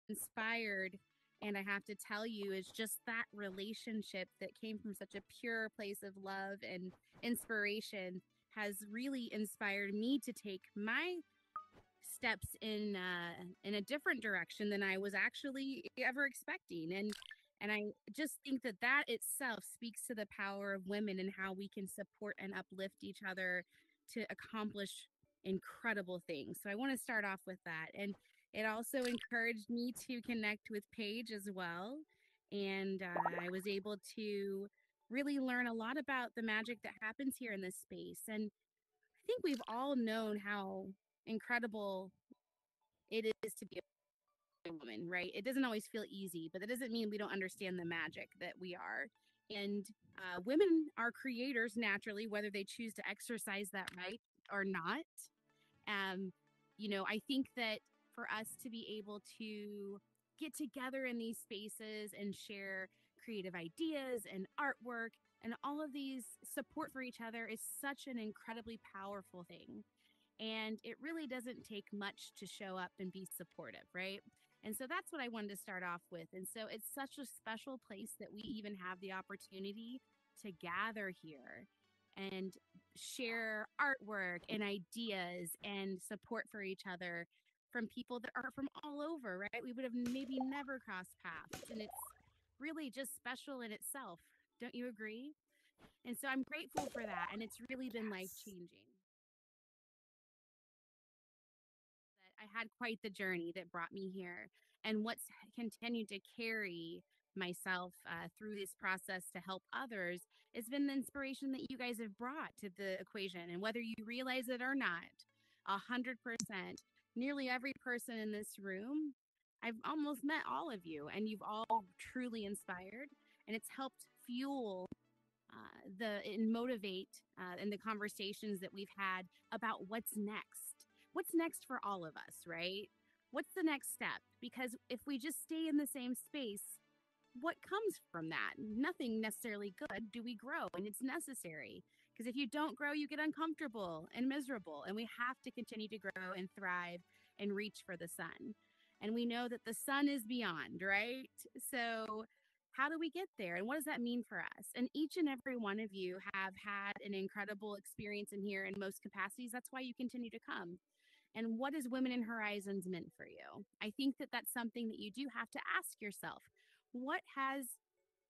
inspired. And I have to tell you, is just that relationship that came from such a pure place of love and inspiration has really inspired me to take my steps in a different direction than I was actually ever expecting. And I just think that that itself speaks to the power of women and how we can support and uplift each other to accomplish incredible things. So I want to start off with that. And it also encouraged me to connect with Paige as well. And I was able to really learn a lot about the magic that happens here in this space. And I think we've all known how incredible it is to be a woman, right? It doesn't always feel easy, but that doesn't mean we don't understand the magic that we are. And women are creators naturally, whether they choose to exercise that right or not. Um, I think that for us to be able to get together in these spaces and share creative ideas and artwork and all of these support for each other is such an incredibly powerful thing. And it really doesn't take much to show up and be supportive, right? And so that's what I wanted to start off with. And so it's such a special place that we even have the opportunity to gather here and share artwork and ideas and support for each other from people that are from all over, right? We would have maybe never crossed paths. And it's really just special in itself. Don't you agree? And so I'm grateful for that. And it's really been life Yes. changing. I had quite the journey that brought me here. And what's continued to carry myself through this process to help others has been the inspiration that you guys have brought to the equation. And whether you realize it or not, 100%, nearly every person in this room, I've almost met all of you, and you've all truly inspired. And it's helped fuel the and motivate in the conversations that we've had about what's next. What's next for all of us, right? What's the next step? Because if we just stay in the same space, what comes from that? Nothing necessarily good. Do we grow? And it's necessary. Because if you don't grow, you get uncomfortable and miserable. And we have to continue to grow and thrive and reach for the sun. And we know that the sun is beyond, right? So, how do we get there? And what does that mean for us? And each and every one of you have had an incredible experience in here in most capacities. That's why you continue to come. And what is Women in Horizons meant for you? I think that that's something that you do have to ask yourself. What has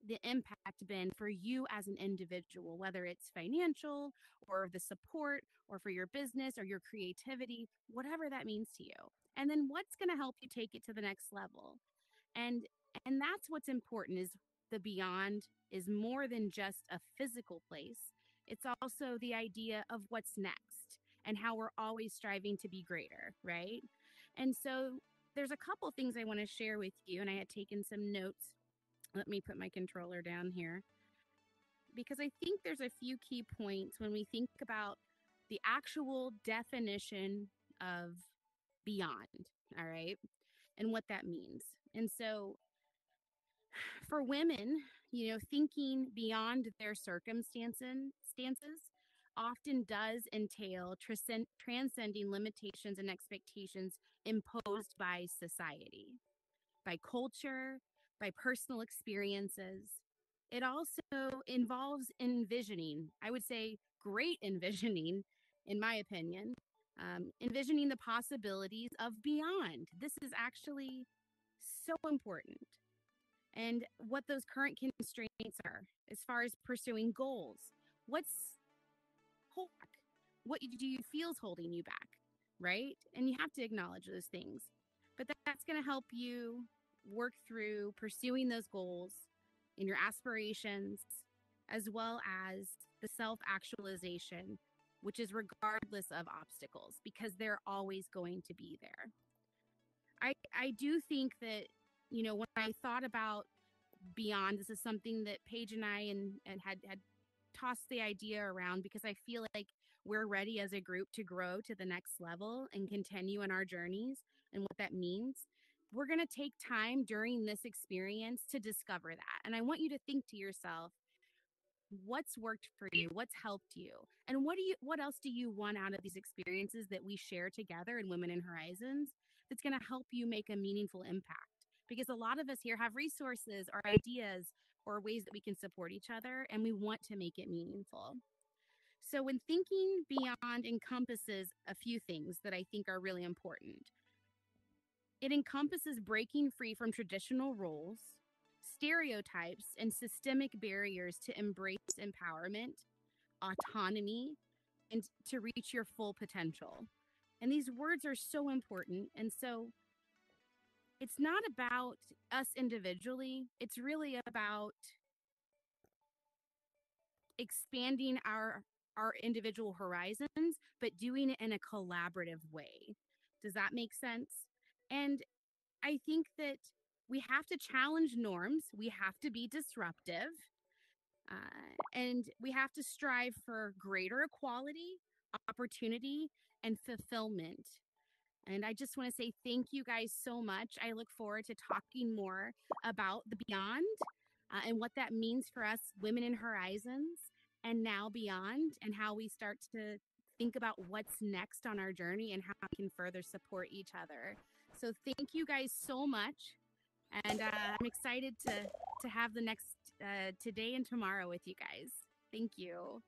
the impact been for you as an individual, whether it's financial or the support or for your business or your creativity, whatever that means to you? And then what's going to help you take it to the next level? And and that's what's important is the beyond is more than just a physical place. It's also the idea of what's next and how we're always striving to be greater, right? And so there's a couple things I want to share with you, and I had taken some notes. Let me put my controller down here because I think there's a few key points when we think about the actual definition of beyond, all right, and what that means. And so for women, thinking beyond their circumstances often does entail transcending limitations and expectations imposed by society, by culture, by personal experiences. It also involves envisioning, I would say, great envisioning, in my opinion, envisioning the possibilities of beyond. This is actually so important and what those current constraints are as far as pursuing goals. What's hold back? What do you feel is holding you back, right? And you have to acknowledge those things. But that's going to help you work through pursuing those goals in your aspirations, as well as the self actualization, which is regardless of obstacles, because they're always going to be there. I do think that, when I thought about beyond, this is something that Paige and I and had tossed the idea around because I feel like we're ready as a group to grow to the next level and continue in our journeys and what that means. We're going to take time during this experience to discover that. And I want you to think to yourself, what's worked for you, what's helped you, and what else do you want out of these experiences that we share together in Women in Horizons that's going to help you make a meaningful impact? because a lot of us here have resources or ideas or ways that we can support each other, and we want to make it meaningful. So, when thinking beyond encompasses a few things that I think are really important, it encompasses breaking free from traditional roles, stereotypes, and systemic barriers to embrace empowerment, autonomy, and to reach your full potential. And these words are so important. And so it's not about us individually, it's really about expanding our individual horizons, but doing it in a collaborative way. Does that make sense? And I think that we have to challenge norms, we have to be disruptive, and we have to strive for greater equality, opportunity, and fulfillment. And I just want to say thank you guys so much. I look forward to talking more about the beyond and what that means for us women in horizons and now beyond, and how we start to think about what's next on our journey and how we can further support each other. So thank you guys so much. And I'm excited to have the next today and tomorrow with you guys. Thank you.